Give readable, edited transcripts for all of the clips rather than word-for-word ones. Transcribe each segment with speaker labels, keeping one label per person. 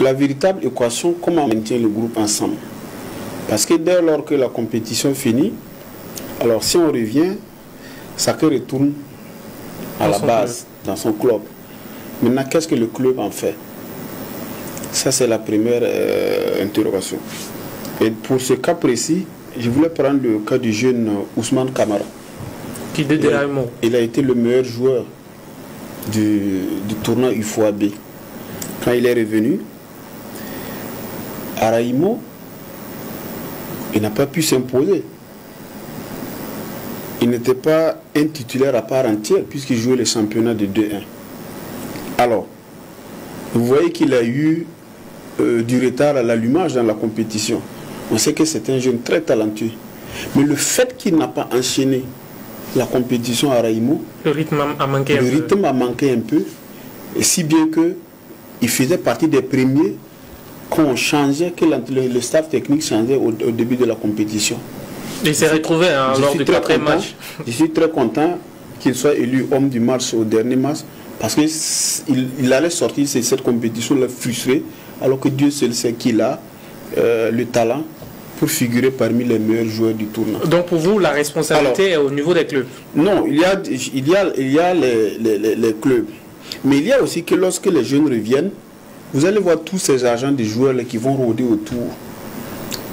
Speaker 1: la véritable équation, comment on maintient le groupe ensemble. Parce que dès lors que la compétition finit, alors si on revient, chacun retourne à la base, dans son club. Maintenant, qu'est-ce que le club en fait? Ça, c'est la première interrogation. Et pour ce cas précis, je voulais prendre le cas du jeune Ousmane Kamara. Il a été le meilleur joueur du tournoi UFOAB. Quand il est revenu, à Raïmo, il n'a pas pu s'imposer. Il n'était pas un titulaire à part entière puisqu'il jouait le championnat de 2-1. Alors, vous voyez qu'il a eu du retard à l'allumage dans la compétition. On sait que c'est un jeune très talentueux. Mais le fait qu'il n'a pas enchaîné la compétition à Raïmo,
Speaker 2: le rythme a
Speaker 1: manqué un peu. Et si bien qu'il faisait partie des premiers qu'on changeait, que le staff technique changeait au début de la compétition.
Speaker 2: Il s'est retrouvé lors du quatrième match.
Speaker 1: Je suis très content qu'il soit élu homme du match au dernier match, parce qu'il allait sortir de cette compétition-là frustré, alors que Dieu seul sait qu'il a le talent pour figurer parmi les meilleurs joueurs du tournoi.
Speaker 2: Donc pour vous, la responsabilité est au niveau des clubs?
Speaker 1: Non, il y a les clubs. Mais il y a aussi que lorsque les jeunes reviennent, vous allez voir tous ces agents des joueurs là, qui vont rôder autour.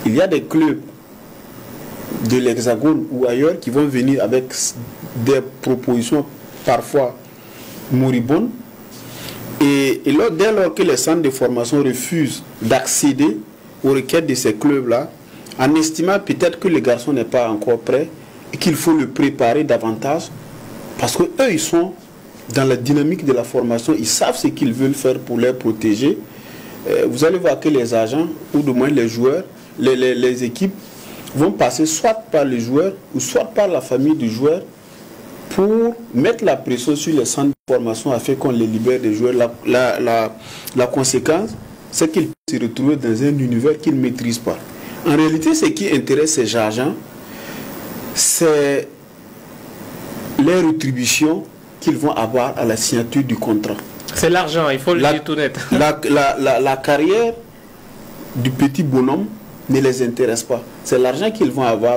Speaker 1: Il y a des clubs de l'Hexagone ou ailleurs qui vont venir avec des propositions parfois moribondes. Et dès lors que les centres de formation refusent d'accéder aux requêtes de ces clubs-là, en estimant peut-être que le garçon n'est pas encore prêt et qu'il faut le préparer davantage, parce qu'eux, ils sont dans la dynamique de la formation, ils savent ce qu'ils veulent faire pour les protéger. Vous allez voir que les agents, ou du moins les joueurs, les équipes, vont passer soit par les joueurs ou soit par la famille du joueur pour mettre la pression sur les centres de formation afin qu'on les libère des joueurs. La conséquence, c'est qu'ils peuvent se retrouver dans un univers qu'ils ne maîtrisent pas. En réalité, ce qui intéresse ces agents, c'est les rétributions qu'ils vont avoir à la signature du contrat.
Speaker 2: C'est l'argent, il faut le dire tout net.
Speaker 1: La carrière du petit bonhomme ne les intéresse pas. C'est l'argent qu'ils vont avoir